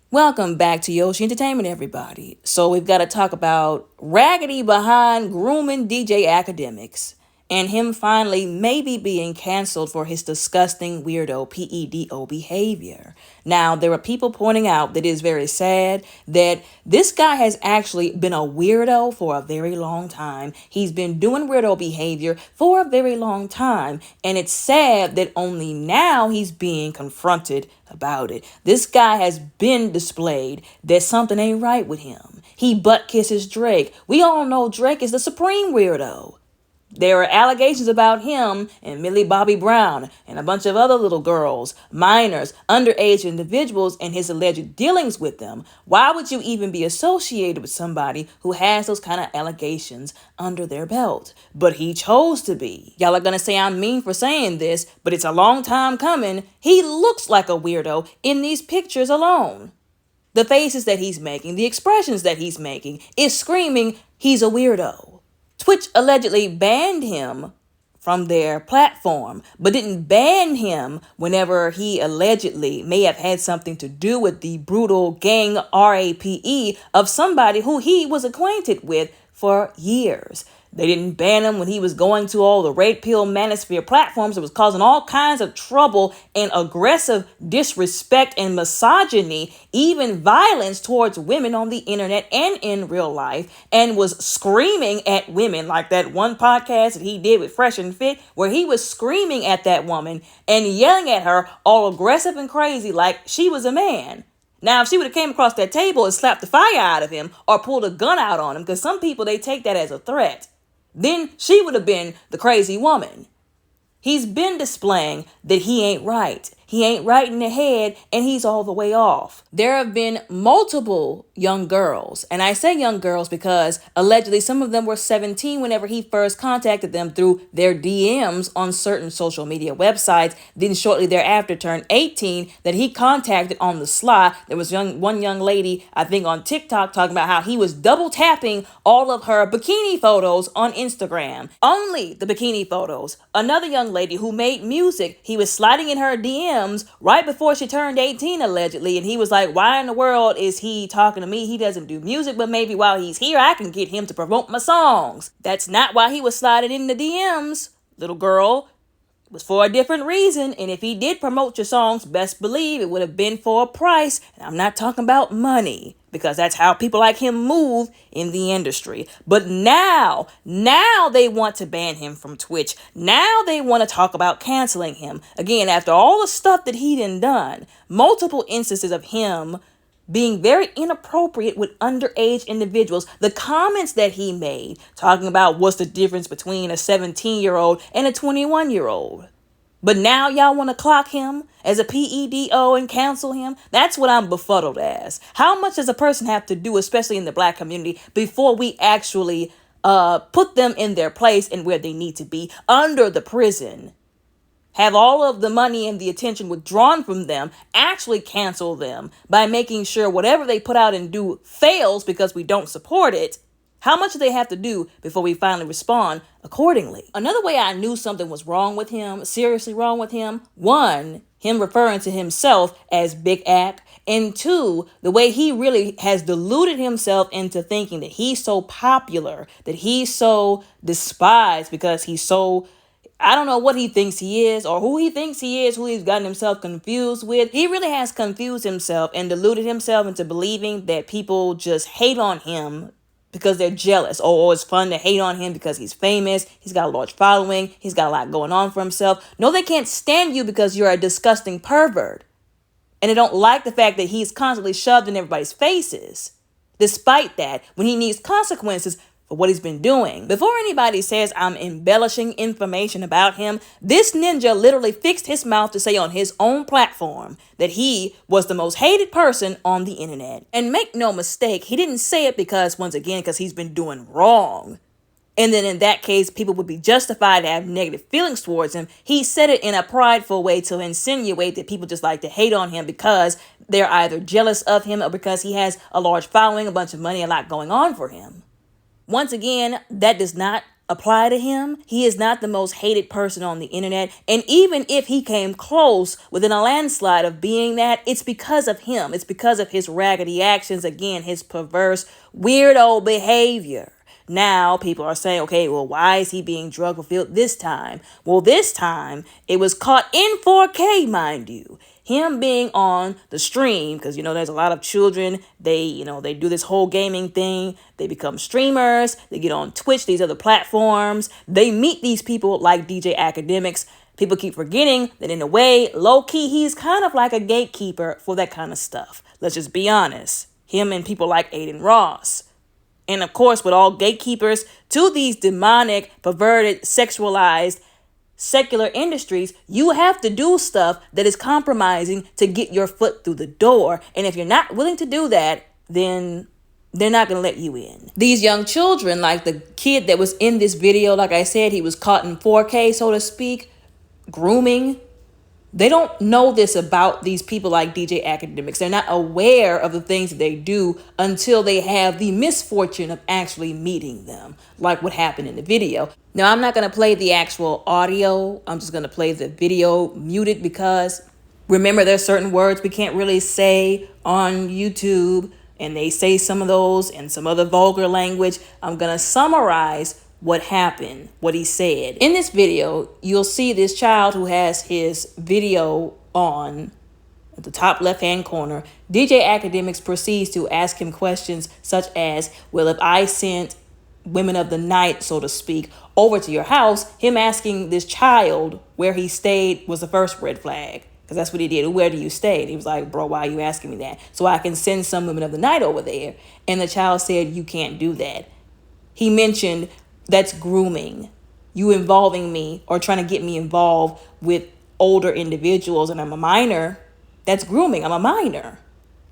Welcome back to Yoshi Entertainment, everybody. So we've got to talk about Raggedy behind grooming DJ Akademiks and him finally maybe being canceled for his disgusting weirdo PEDO behavior. Now, there are people pointing out that it is very sad that this guy has actually been a weirdo for a very long time. He's been doing weirdo behavior for a very long time, and it's sad that only now he's being confronted about it. This guy has been displayed that something ain't right with him. He butt kisses Drake. We all know Drake is the supreme weirdo. There are allegations about him and Millie Bobby Brown and a bunch of other little girls, minors, underage individuals, and his alleged dealings with them. Why would you even be associated with somebody who has those kind of allegations under their belt? But he chose to be. Y'all are gonna say I'm mean for saying this, but it's a long time coming. He looks like a weirdo in these pictures alone. The faces that he's making, the expressions that he's making, is screaming he's a weirdo. Twitch allegedly banned him from their platform, but didn't ban him whenever he allegedly may have had something to do with the brutal gang RAPE of somebody who he was acquainted with for years. They didn't ban him when he was going to all the red pill manosphere platforms. It was causing all kinds of trouble and aggressive disrespect and misogyny, even violence towards women on the internet and in real life, and was screaming at women like that one podcast that he did with Fresh and Fit, where he was screaming at that woman and yelling at her all aggressive and crazy like she was a man. Now, if she would have came across that table and slapped the fire out of him or pulled a gun out on him, because some people, they take that as a threat, then she would have been the crazy woman. He's been displaying that he ain't right. He ain't right in the head, and he's all the way off. There have been multiple young girls, and I say young girls because allegedly some of them were 17 whenever he first contacted them through their DMs on certain social media websites. Then shortly thereafter turned 18 that he contacted on the sly. There was one young lady, I think on TikTok, talking about how he was double tapping all of her bikini photos on Instagram. Only the bikini photos. Another young lady who made music, he was sliding in her DMs right before she turned 18 allegedly, and he was like, why in the world is he talking to me? He doesn't do music, but maybe while he's here I can get him to promote my songs. That's not why he was sliding in the DMs, little girl. It was for a different reason, and if he did promote your songs, best believe it would have been for a price. And I'm not talking about money, because that's how people like him move in the industry. But now they want to ban him from Twitch. Now they want to talk about canceling him. Again, after all the stuff that he done, multiple instances of him being very inappropriate with underage individuals. The comments that he made talking about what's the difference between a 17-year-old and a 21-year-old. But now y'all want to clock him as a PEDO and cancel him? That's what I'm befuddled as. How much does a person have to do, especially in the black community, before we actually put them in their place and where they need to be under the prison? Have all of the money and the attention withdrawn from them, actually cancel them by making sure whatever they put out and do fails because we don't support it. How much do they have to do before we finally respond accordingly? Another way I knew something was wrong with him, seriously wrong with him, one, him referring to himself as Big Ack, and two, the way he really has deluded himself into thinking that he's so popular, that he's so despised because he's so, I don't know what he thinks he is or who he thinks he is, who he's gotten himself confused with. He really has confused himself and deluded himself into believing that people just hate on him because they're jealous. Or it's fun to hate on him because he's famous, he's got a large following, he's got a lot going on for himself. No, they can't stand you because you're a disgusting pervert. And they don't like the fact that he's constantly shoved in everybody's faces. Despite that, when he needs consequences for what he's been doing. Before anybody says I'm embellishing information about him, this ninja literally fixed his mouth to say on his own platform that he was the most hated person on the internet. And make no mistake, he didn't say it because, once again, because he's been doing wrong. And then in that case, people would be justified to have negative feelings towards him. He said it in a prideful way to insinuate that people just like to hate on him because they're either jealous of him or because he has a large following, a bunch of money, a lot going on for him. Once again, that does not apply to him. He is not the most hated person on the internet. And even if he came close within a landslide of being that, it's because of him. It's because of his raggedy actions. Again, his perverse, weirdo behavior. Now people are saying, okay, well, why is he being drug fulfilled this time? Well, this time it was caught in 4K, mind you. Him being on the stream, because, there's a lot of children, they do this whole gaming thing. They become streamers. They get on Twitch, these other platforms. They meet these people like DJ Akademiks. People keep forgetting that in a way, low key, he's kind of like a gatekeeper for that kind of stuff. Let's just be honest. Him and people like Aiden Ross. And of course, with all gatekeepers to these demonic, perverted, sexualized, secular industries, you have to do stuff that is compromising to get your foot through the door. And if you're not willing to do that, then they're not going to let you in. These young children, like the kid that was in this video, like I said, he was caught in 4K, so to speak, grooming. They don't know this about these people like DJ Akademiks. They're not aware of the things that they do until they have the misfortune of actually meeting them, like what happened in the video. Now, I'm not going to play the actual audio. I'm just going to play the video muted because, remember, there's certain words we can't really say on YouTube, and they say some of those and some other vulgar language. I'm going to summarize what happened, what he said. In this video, you'll see this child who has his video on at the top left-hand corner. DJ Akademiks proceeds to ask him questions such as, well, if I sent women of the night, so to speak, over to your house, him asking this child where he stayed was the first red flag. Because that's what he did. Where do you stay? And he was like, bro, why are you asking me that? So I can send some women of the night over there. And the child said, you can't do that. He mentioned, that's grooming. You involving me or trying to get me involved with older individuals, and I'm a minor. That's grooming. I'm a minor.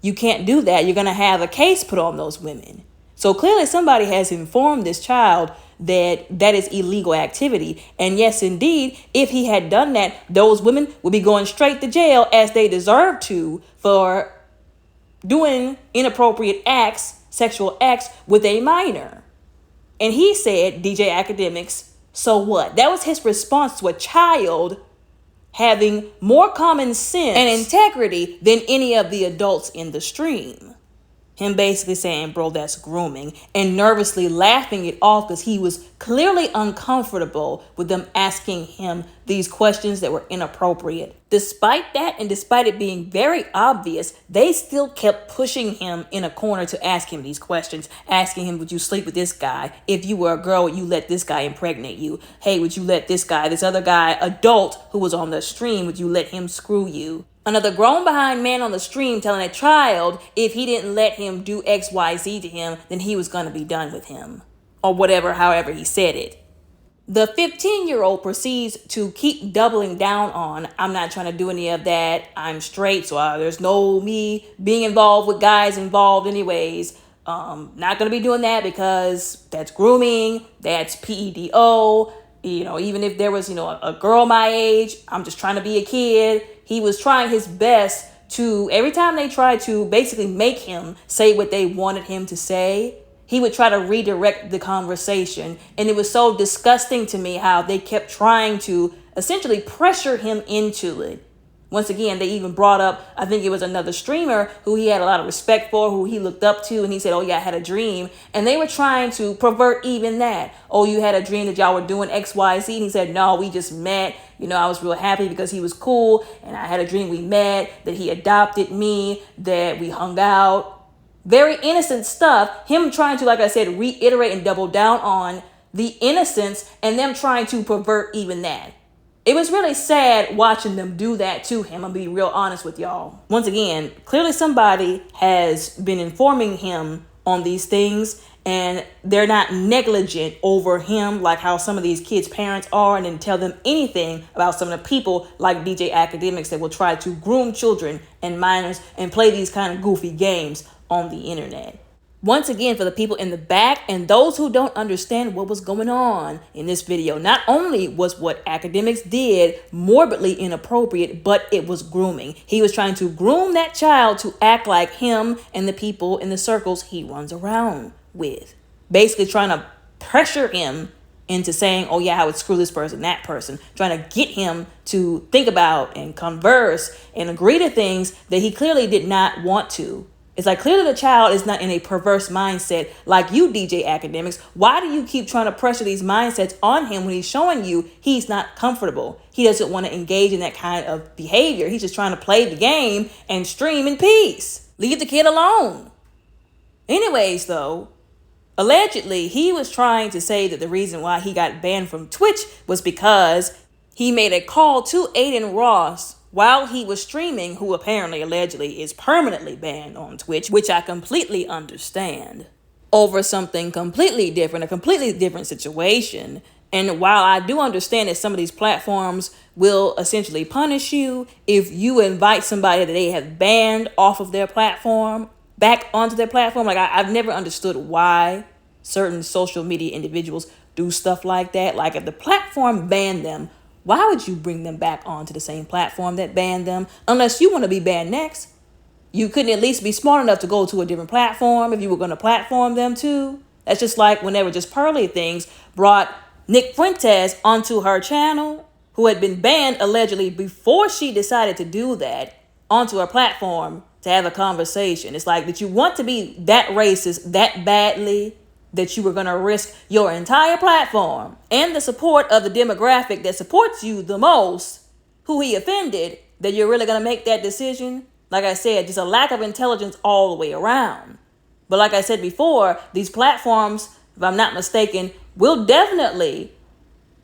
You can't do that. You're going to have a case put on those women. So clearly somebody has informed this child that that is illegal activity. And yes, indeed, if he had done that, those women would be going straight to jail, as they deserve to, for doing inappropriate acts, sexual acts with a minor. And he said, DJ Akademiks, so what? That was his response to a child having more common sense and integrity than any of the adults in the stream. Him basically saying, bro, that's grooming, and nervously laughing it off because he was clearly uncomfortable with them asking him these questions that were inappropriate. Despite that, and despite it being very obvious, they still kept pushing him in a corner to ask him these questions, asking him, would you sleep with this guy? If you were a girl, would you let this guy impregnate you? Hey, would you let this guy, this other guy, adult who was on the stream, would you let him screw you? Another grown behind man on the stream telling a child if he didn't let him do XYZ to him, then he was going to be done with him. Or whatever, however he said it. The 15-year-old proceeds to keep doubling down on, I'm not trying to do any of that. I'm straight, so there's no me being involved with guys involved anyways. Not going to be doing that because that's grooming, that's PEDO. Even if there was, a girl my age, I'm just trying to be a kid. He was trying his best to, every time they tried to basically make him say what they wanted him to say, he would try to redirect the conversation. And it was so disgusting to me how they kept trying to essentially pressure him into it. Once again, they even brought up, I think it was another streamer who he had a lot of respect for, who he looked up to. And he said, oh, yeah, I had a dream. And they were trying to pervert even that. Oh, you had a dream that y'all were doing X, Y, Z. And he said, no, we just met. I was real happy because he was cool. And I had a dream we met, that he adopted me, that we hung out. Very innocent stuff. Him trying to, like I said, reiterate and double down on the innocence and them trying to pervert even that. It was really sad watching them do that to him. I'm being real honest with y'all. Once again, clearly somebody has been informing him on these things, and they're not negligent over him like how some of these kids' parents are, and didn't tell them anything about some of the people like DJ Akademiks that will try to groom children and minors and play these kind of goofy games on the internet. Once again, for the people in the back and those who don't understand what was going on in this video, not only was what Akademiks did morbidly inappropriate, but it was grooming. He was trying to groom that child to act like him and the people in the circles he runs around with. Basically trying to pressure him into saying, oh yeah, I would screw this person, that person, trying to get him to think about and converse and agree to things that he clearly did not want to. It's like clearly the child is not in a perverse mindset like you, DJ Akademiks. Why do you keep trying to pressure these mindsets on him when he's showing you he's not comfortable? He doesn't want to engage in that kind of behavior. He's just trying to play the game and stream in peace. Leave the kid alone. Anyways, though, allegedly, he was trying to say that the reason why he got banned from Twitch was because he made a call to Aiden Ross while he was streaming, who apparently, allegedly, is permanently banned on Twitch, which I completely understand, over something completely different, a completely different situation. And while I do understand that some of these platforms will essentially punish you if you invite somebody that they have banned off of their platform back onto their platform, like I've never understood why certain social media individuals do stuff like that. Like if the platform banned them, why would you bring them back onto the same platform that banned them? Unless you want to be banned next. You couldn't at least be smart enough to go to a different platform if you were going to platform them too. That's just like whenever Just Pearly Things brought Nick Fuentes onto her channel, who had been banned allegedly before she decided to do that, onto her platform to have a conversation. It's like, did you want to be that racist that badly that you were going to risk your entire platform and the support of the demographic that supports you the most, who he offended, that you're really going to make that decision? Like I said, just a lack of intelligence all the way around. But like I said before, these platforms, if I'm not mistaken, will definitely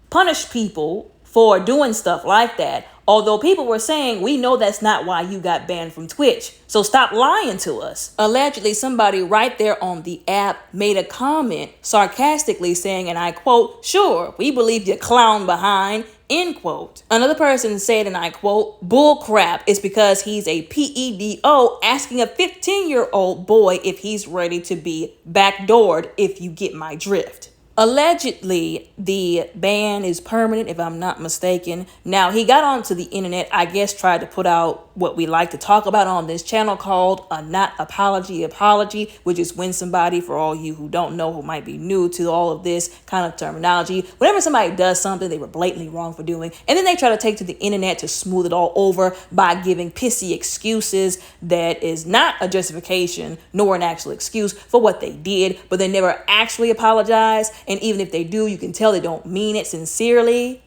punish people for doing stuff like that. Although people were saying, we know that's not why you got banned from Twitch, so stop lying to us. Allegedly, somebody right there on the app made a comment sarcastically saying, and I quote, "Sure, we believe you clown behind," end quote. Another person said, and I quote, "Bull crap, it's because he's a PEDO asking a 15-year-old boy if he's ready to be backdoored, if you get my drift." Allegedly, the ban is permanent, if I'm not mistaken. Now, he got onto the internet, I guess, tried to put out what we like to talk about on this channel called a not apology, which is when somebody, for all you who don't know, who might be new to all of this kind of terminology, whenever somebody does something they were blatantly wrong for doing, and then they try to take to the internet to smooth it all over by giving pissy excuses that is not a justification nor an actual excuse for what they did, but they never actually apologize. And even if they do, you can tell they don't mean it sincerely.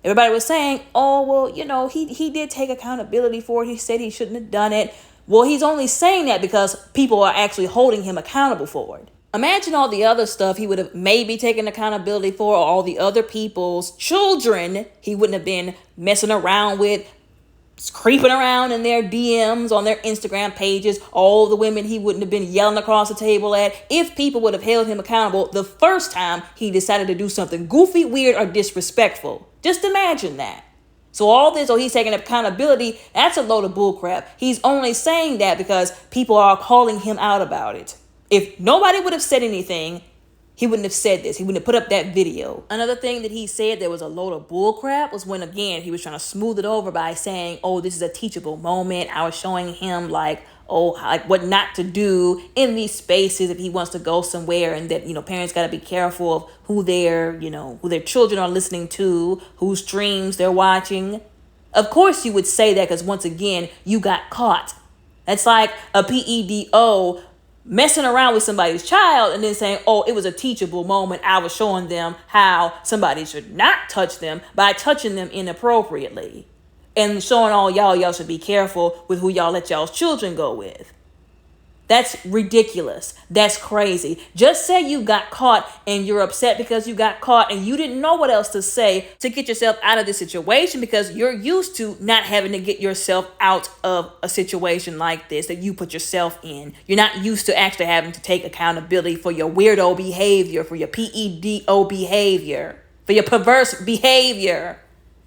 Everybody was saying, oh, well, you know, he did take accountability for it. He said he shouldn't have done it. Well, he's only saying that because people are actually holding him accountable for it. Imagine all the other stuff he would have maybe taken accountability for, or all the other people's children he wouldn't have been messing around with, creeping around in their DMs on their Instagram pages, all the women he wouldn't have been yelling across the table at, if people would have held him accountable the first time he decided to do something goofy, weird, or disrespectful. Just imagine that. So all this, he's taking accountability, that's a load of bullcrap. He's only saying that because people are calling him out about it. If nobody would have said anything, he wouldn't have said this. He wouldn't have put up that video. Another thing that he said that was a load of bullcrap was when, again, he was trying to smooth it over by saying, oh, this is a teachable moment. I was showing him like what not to do in these spaces if he wants to go somewhere, and that, parents got to be careful of who their children are listening to, whose streams they're watching. Of course you would say that because, once again, you got caught. That's like a PEDO messing around with somebody's child and then saying, oh, it was a teachable moment. I was showing them how somebody should not touch them by touching them inappropriately, and showing all y'all should be careful with who y'all let y'all's children go with. That's ridiculous. That's crazy. Just say you got caught and you're upset because you got caught and you didn't know what else to say to get yourself out of this situation, because you're used to not having to get yourself out of a situation like this that you put yourself in. You're not used to actually having to take accountability for your weirdo behavior, for your PEDO behavior, for your perverse behavior.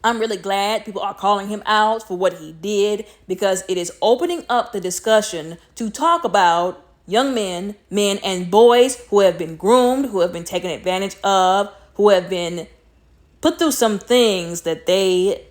I'm really glad people are calling him out for what he did, because it is opening up the discussion to talk about young men and boys who have been groomed, who have been taken advantage of, who have been put through some things that they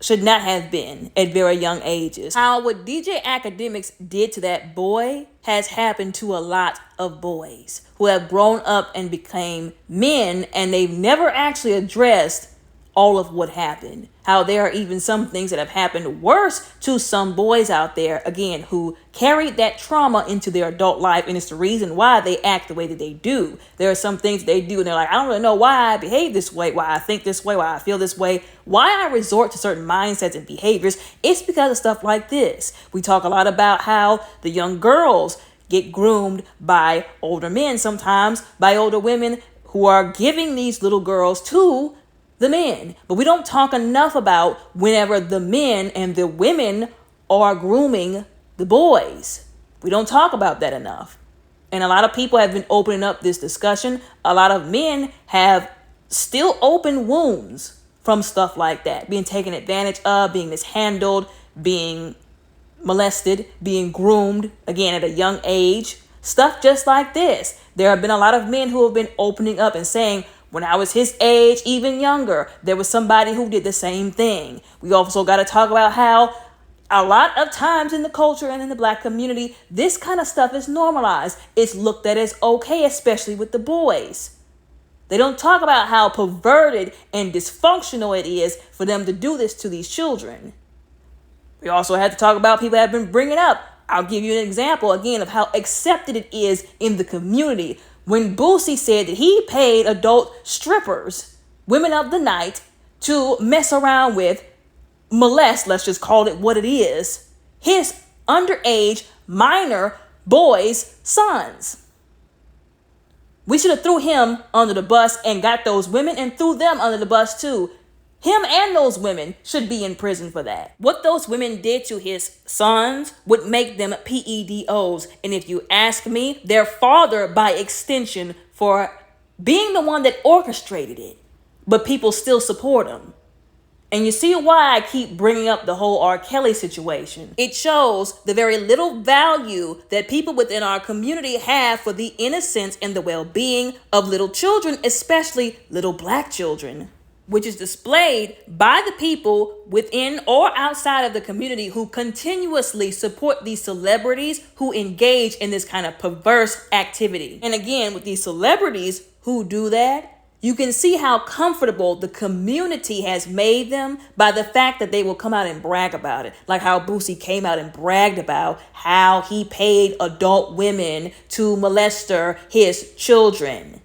should not have been at very young ages. How what DJ Akademiks did to that boy has happened to a lot of boys who have grown up and became men, and they've never actually addressed all of what happened. How there are even some things that have happened worse to some boys out there, again, who carried that trauma into their adult life, and it's the reason why they act the way that they do. There are some things they do and they're like, I don't really know why I behave this way, why I think this way, why I feel this way, why I resort to certain mindsets and behaviors. It's because of stuff like this. We talk a lot about how the young girls get groomed by older men, sometimes by older women who are giving these little girls to the men. But we don't talk enough about whenever the men and the women are grooming the boys. We don't talk about that enough. And a lot of people have been opening up this discussion. A lot of men have still open wounds from stuff like that, being taken advantage of, being mishandled, being molested, being groomed, again, at a young age. Stuff just like this. There have been a lot of men who have been opening up and saying, when I was his age, even younger, there was somebody who did the same thing. We also got to talk about how a lot of times in the culture and in the black community, this kind of stuff is normalized. It's looked at as okay, especially with the boys. They don't talk about how perverted and dysfunctional it is for them to do this to these children. We also had to talk about people that have been bringing up. I'll give you an example again of how accepted it is in the community. When Boosie said that he paid adult strippers, women of the night, to mess around with, molest, let's just call it what it is, his underage minor boys' sons. We should have threw him under the bus and got those women and threw them under the bus too. Him and those women should be in prison for that. What those women did to his sons would make them PEDOs. And if you ask me, their father by extension for being the one that orchestrated it. But people still support him. And you see why I keep bringing up the whole R. Kelly situation. It shows the very little value that people within our community have for the innocence and the well-being of little children, especially little black children, which is displayed by the people within or outside of the community who continuously support these celebrities who engage in this kind of perverse activity. And again, with these celebrities who do that, you can see how comfortable the community has made them by the fact that they will come out and brag about it. Like how Boosie came out and bragged about how he paid adult women to molest his children.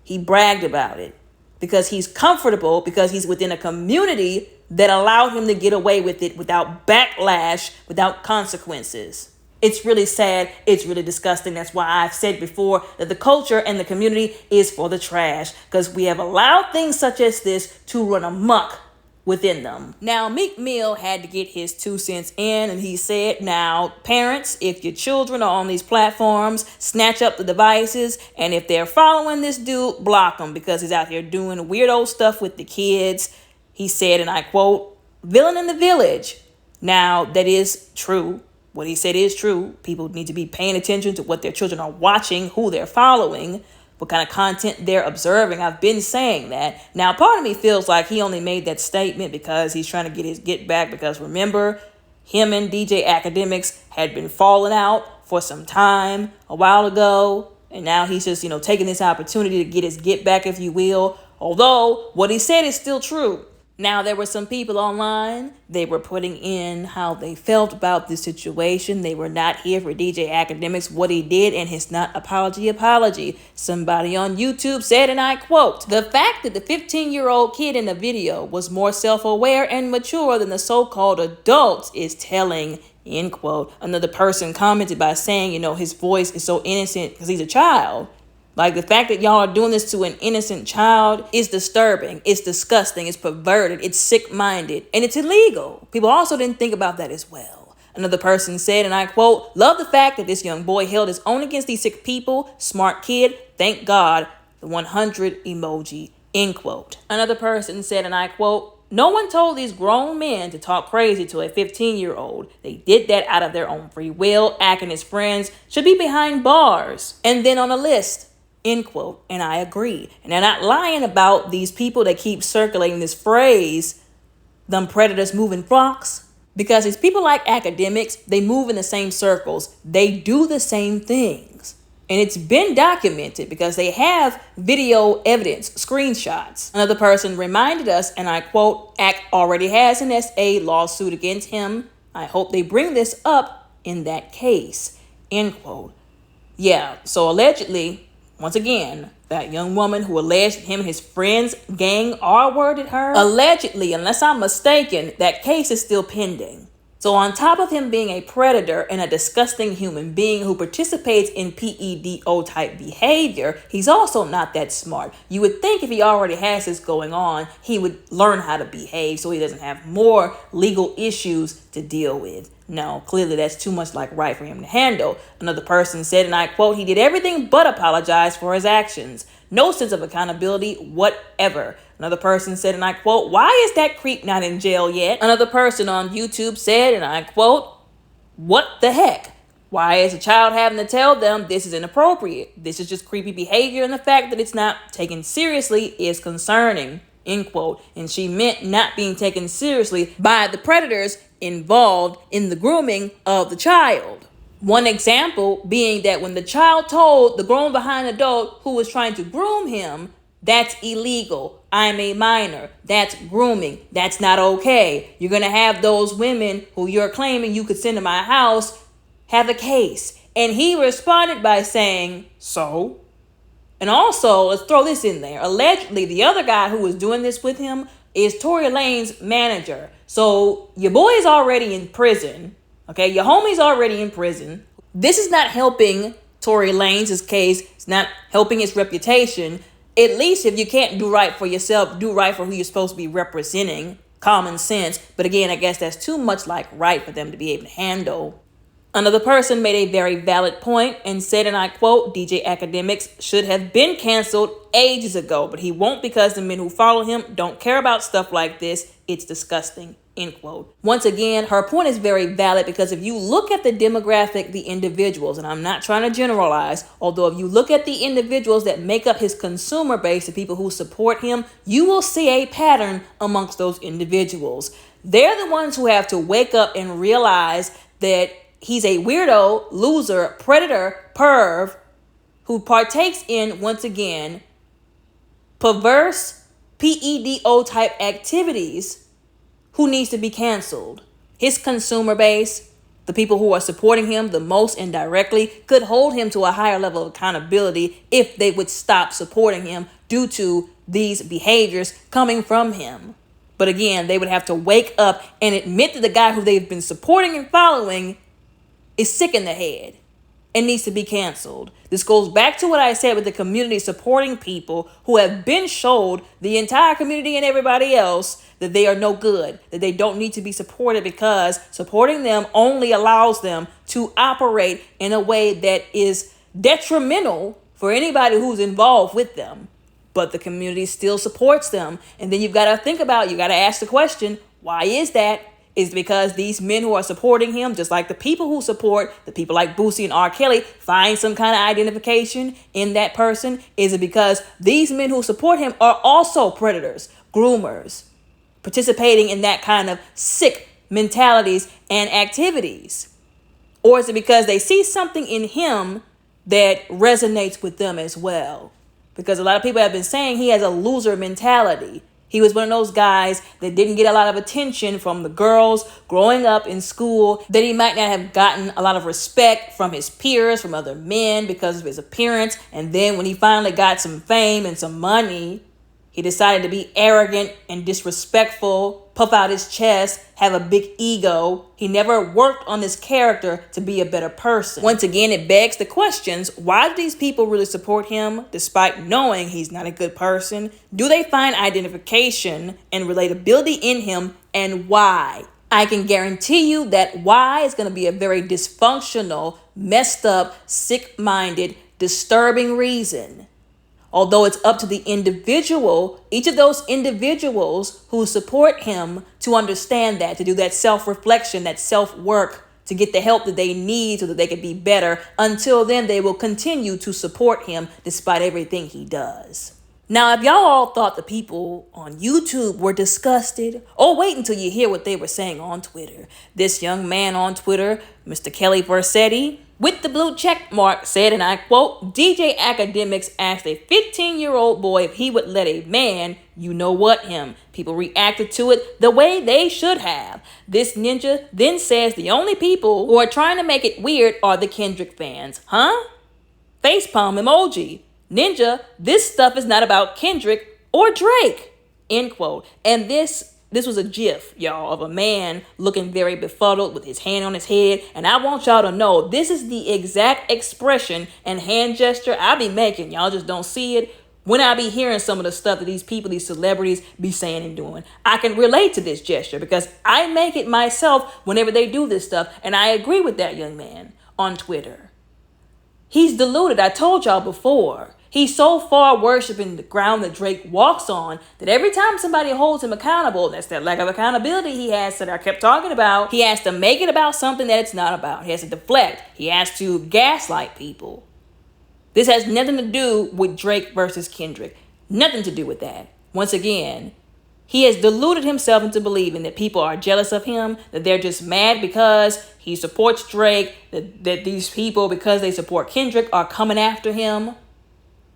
He bragged about it because he's comfortable, because he's within a community that allowed him to get away with it without backlash, without consequences. It's really sad. It's really disgusting. That's why I've said before that the culture and the community is for the trash, because we have allowed things such as this to run amok within them. Now, Meek Mill had to get his 2 cents in, and he said, now, parents, if your children are on these platforms, snatch up the devices, and if they're following this dude, block them, because he's out here doing weirdo stuff with the kids. He said, and I quote, "Villain in the village." Now, that is true. What he said is true. People need to be paying attention to what their children are watching, who they're following, what kind of content they're observing. I've been saying that. Now, part of me feels like he only made that statement because he's trying to get his get back, because remember, him and DJ Akademiks had been falling out for some time a while ago, and now he's just, taking this opportunity to get his get back, if you will, although what he said is still true. Now, there were some people online, they were putting in how they felt about this situation. They were not here for DJ Akademiks, what he did, and his not apology. Somebody on YouTube said, and I quote, "The fact that the 15-year-old kid in the video was more self-aware and mature than the so-called adults is telling," end quote. Another person commented by saying, his voice is so innocent because he's a child. Like, the fact that y'all are doing this to an innocent child is disturbing. It's disgusting. It's perverted. It's sick-minded. And it's illegal. People also didn't think about that as well. Another person said, and I quote, "Love the fact that this young boy held his own against these sick people. Smart kid. Thank God." The 100 emoji, end quote. Another person said, and I quote, "No one told these grown men to talk crazy to a 15-year-old. They did that out of their own free will. Ak and his friends should be behind bars." And then on a list, end quote. And I agree. And they're not lying about these people that keep circulating this phrase them predators move in flocks? Because it's people like Akademiks, they move in the same circles. They do the same things. And it's been documented because they have video evidence, screenshots. Another person reminded us, and I quote, "ACT already has an SA lawsuit against him. I hope they bring this up in that case," end quote. Yeah, so allegedly, once again, that young woman who alleged him and his friends gang R-worded her, allegedly, unless I'm mistaken, that case is still pending. So on top of him being a predator and a disgusting human being who participates in PEDO type behavior, he's also not that smart. You would think if he already has this going on, he would learn how to behave so he doesn't have more legal issues to deal with. No, clearly that's too much like right for him to handle. Another person said, and I quote, "He did everything but apologize for his actions. No sense of accountability whatever." Another person said, and I quote, "Why is that creep not in jail yet?" Another person on YouTube said, and I quote, "What the heck? Why is a child having to tell them this is inappropriate? This is just creepy behavior, and the fact that it's not taken seriously is concerning," end quote. And she meant not being taken seriously by the predators involved in the grooming of the child. One example being that when the child told the grown behind adult who was trying to groom him, "That's illegal. I'm a minor. That's grooming. That's not okay. You're going to have those women who you're claiming you could send to my house have a case." And he responded by saying, "So?" And also, let's throw this in there. Allegedly, the other guy who was doing this with him is Tory Lanez manager. So your boy is already in prison. Okay, your homie's already in prison. This is not helping Tory Lanez's case. It's not helping his reputation. At least if you can't do right for yourself, do right for who you're supposed to be representing. Common sense. But again, I guess that's too much like right for them to be able to handle. Another person made a very valid point and said, and I quote, "DJ Akademiks should have been canceled ages ago, but he won't because the men who follow him don't care about stuff like this. It's disgusting," end quote. Once again, her point is very valid because if you look at the demographic, the individuals, and I'm not trying to generalize, although if you look at the individuals that make up his consumer base, the people who support him, you will see a pattern amongst those individuals. They're the ones who have to wake up and realize that he's a weirdo, loser, predator, perv, who partakes in, once again, perverse PEDO type activities, who needs to be canceled. His consumer base, the people who are supporting him the most indirectly, could hold him to a higher level of accountability if they would stop supporting him due to these behaviors coming from him. But again, they would have to wake up and admit that the guy who they've been supporting and following is sick in the head and needs to be canceled. This goes back to what I said with the community supporting people who have been showed, the entire community and everybody else, that they are no good, that they don't need to be supported because supporting them only allows them to operate in a way that is detrimental for anybody who's involved with them. But the community still supports them. And then you got to ask the question, why is that? Is it because these men who are supporting him, just like the people who support the people like Boosie and R. Kelly, find some kind of identification in that person? Is it because these men who support him are also predators, groomers, participating in that kind of sick mentalities and activities? Or is it because they see something in him that resonates with them as well? Because a lot of people have been saying he has a loser mentality. He was one of those guys that didn't get a lot of attention from the girls growing up in school, that he might not have gotten a lot of respect from his peers, from other men because of his appearance. And then when he finally got some fame and some money, he decided to be arrogant and disrespectful, puff out his chest, have a big ego. He never worked on his character to be a better person. Once again, it begs the questions, why do these people really support him despite knowing he's not a good person? Do they find identification and relatability in him, and why? I can guarantee you that why is going to be a very dysfunctional, messed up, sick-minded, disturbing reason. Although it's up to the individual, each of those individuals who support him to understand that, to do that self-reflection, that self-work, to get the help that they need so that they can be better. Until then, they will continue to support him despite everything he does. Now, if y'all all thought the people on YouTube were disgusted, wait until you hear what they were saying on Twitter. This young man on Twitter, Mr. Kelly Versetti, with the blue check mark, said, and I quote, DJ Akademiks asked a 15-year-old boy if he would let a man, you know what him. People reacted to it the way they should have. This ninja then says the only people who are trying to make it weird are the Kendrick fans. Huh? Facepalm emoji. Ninja, this stuff is not about Kendrick or Drake. End quote. And this was a gif, y'all, of a man looking very befuddled with his hand on his head. And I want y'all to know this is the exact expression and hand gesture I be making. Y'all just don't see it when I be hearing some of the stuff that these people, these celebrities be saying and doing. I can relate to this gesture because I make it myself whenever they do this stuff. And I agree with that young man on Twitter. He's deluded. I told y'all before. He's so far worshiping the ground that Drake walks on that every time somebody holds him accountable, that's that lack of accountability he has that I kept talking about, he has to make it about something that it's not about. He has to deflect. He has to gaslight people. This has nothing to do with Drake versus Kendrick. Nothing to do with that. Once again, he has deluded himself into believing that people are jealous of him, that they're just mad because he supports Drake, that these people, because they support Kendrick, are coming after him,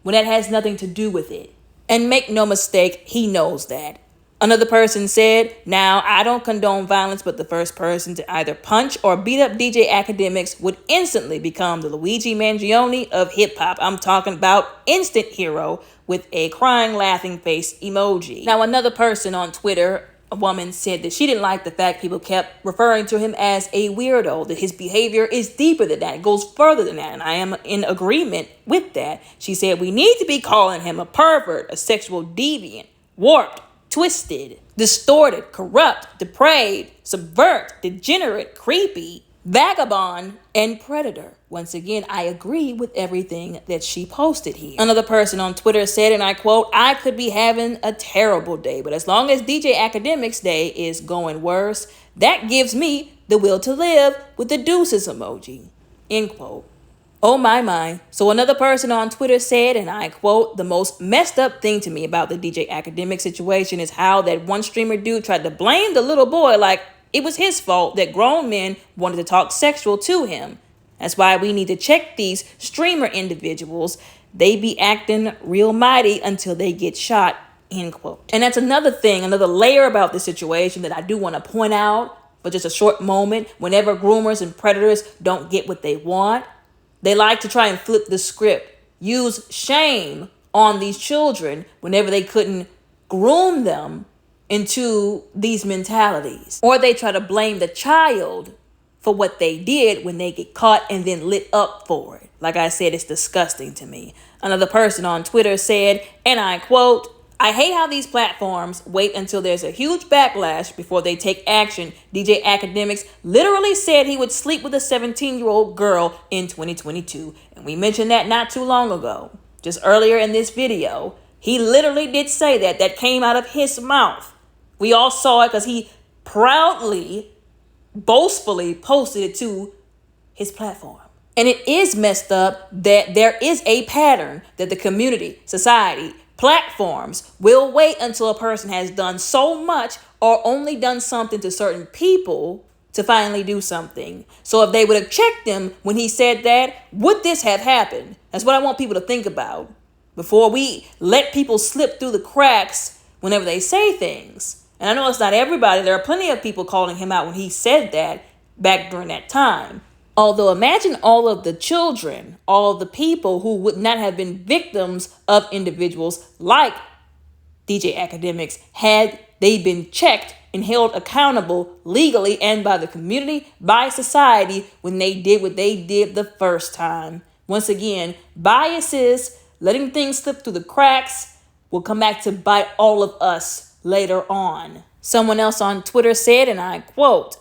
when that has nothing to do with it. And make no mistake, he knows that. Another person said, now, I don't condone violence, but the first person to either punch or beat up DJ Akademiks would instantly become the Luigi Mangione of hip-hop. I'm talking about instant hero with a crying, laughing face emoji. Now, another person on Twitter, a woman, said that she didn't like the fact people kept referring to him as a weirdo, that his behavior is deeper than that, it goes further than that, and I am in agreement with that. She said, we need to be calling him a pervert, a sexual deviant, warped, twisted, distorted, corrupt, depraved, subvert, degenerate, creepy, vagabond, and predator. Once again, I agree with everything that she posted here. Another person on Twitter said, and I quote, I could be having a terrible day, but as long as DJ Akademiks' day is going worse, that gives me the will to live with the deuces emoji. End quote. Oh my. So another person on Twitter said, and I quote, the most messed up thing to me about the DJ Akademiks situation is how that one streamer dude tried to blame the little boy like it was his fault that grown men wanted to talk sexual to him. That's why we need to check these streamer individuals. They be acting real mighty until they get shot, end quote. And that's another thing, another layer about this situation that I do want to point out for just a short moment. Whenever groomers and predators don't get what they want, they like to try and flip the script, use shame on these children whenever they couldn't groom them into these mentalities. Or they try to blame the child for what they did when they get caught and then lit up for it. Like I said, it's disgusting to me. Another person on Twitter said, and I quote, I hate how these platforms wait until there's a huge backlash before they take action. DJ Akademiks literally said he would sleep with a 17-year-old girl in 2022. And we mentioned that not too long ago. Just earlier in this video, he literally did say that. That came out of his mouth. We all saw it because he proudly, boastfully posted it to his platform. And it is messed up that there is a pattern that the community, society, platforms will wait until a person has done so much or only done something to certain people to finally do something. So if they would have checked him when he said that, would this have happened? That's what I want people to think about before we let people slip through the cracks whenever they say things. And I know it's not everybody. There are plenty of people calling him out when he said that back during that time. Although imagine all of the children, all of the people who would not have been victims of individuals like DJ Akademiks had they been checked and held accountable legally and by the community, by society, when they did what they did the first time. Once again, biases, letting things slip through the cracks will come back to bite all of us later on. Someone else on Twitter said, and I quote,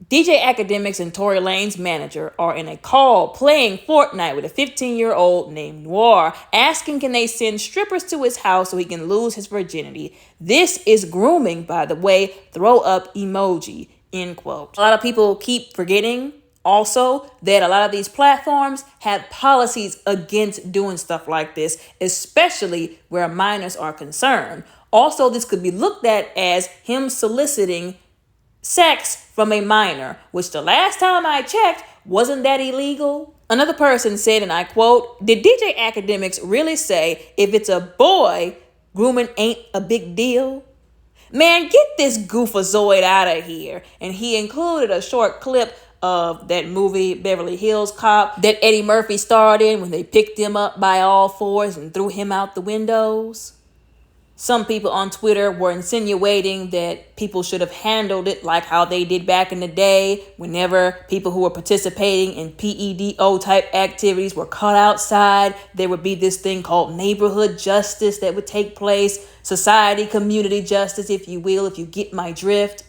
DJ Akademiks and Tory Lane's manager are in a call playing Fortnite with a 15-year-old named Noir, asking can they send strippers to his house so he can lose his virginity. This is grooming, by the way, throw up emoji, end quote. A lot of people keep forgetting Also, that a lot of these platforms have policies against doing stuff like this, especially where minors are concerned. Also, this could be looked at as him soliciting sex from a minor, which the last time I checked, wasn't that illegal? Another person said, and I quote, "Did DJ Akademiks really say if it's a boy, grooming ain't a big deal?" Man, get this goofazoid out of here. And he included a short clip of that movie Beverly Hills Cop that Eddie Murphy starred in when they picked him up by all fours and threw him out the windows. Some people on Twitter were insinuating that people should have handled it like how they did back in the day whenever people who were participating in PEDO type activities were caught outside. There would be this thing called neighborhood justice that would take place, society, community justice, if you will, if you get my drift.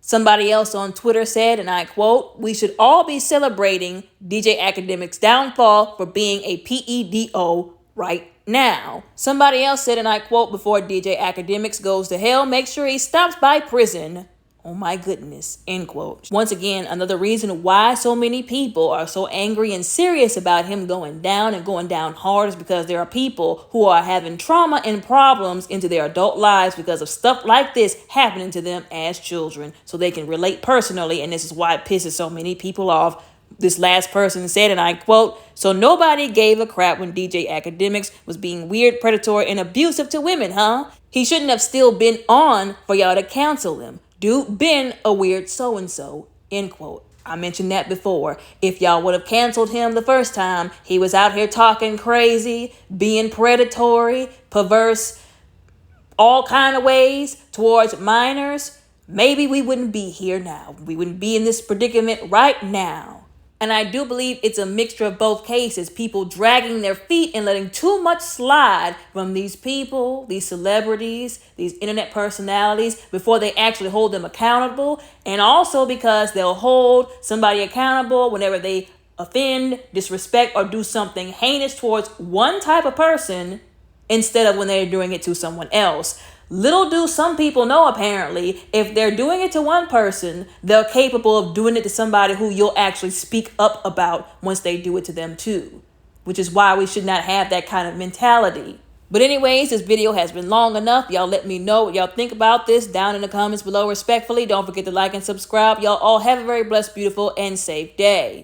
Somebody else on Twitter said, and I quote, "We should all be celebrating DJ Akademiks' downfall for being a PEDO right now." Somebody else said, and I quote, "Before DJ Akademiks goes to hell, make sure he stops by prison. Oh my goodness," end quote. Once again, another reason why so many people are so angry and serious about him going down and going down hard is because there are people who are having trauma and problems into their adult lives because of stuff like this happening to them as children. So they can relate personally, and this is why it pisses so many people off. This last person said, and I quote, "So nobody gave a crap when DJ Akademiks was being weird, predatory, and abusive to women, huh? He shouldn't have still been on for y'all to cancel him. Dude been a weird so-and-so," end quote. I mentioned that before. If y'all would have canceled him the first time, he was out here talking crazy, being predatory, perverse, all kind of ways towards minors, maybe we wouldn't be here now. We wouldn't be in this predicament right now. And I do believe it's a mixture of both cases. People dragging their feet and letting too much slide from these people, these celebrities, these internet personalities before they actually hold them accountable. And also because they'll hold somebody accountable whenever they offend, disrespect, or do something heinous towards one type of person instead of when they're doing it to someone else. Little do some people know, apparently, if they're doing it to one person, they're capable of doing it to somebody who you'll actually speak up about once they do it to them too. Which is why we should not have that kind of mentality. But anyways, this video has been long enough. Y'all let me know what y'all think about this down in the comments below respectfully. Don't forget to like and subscribe. Y'all all have a very blessed, beautiful, and safe day.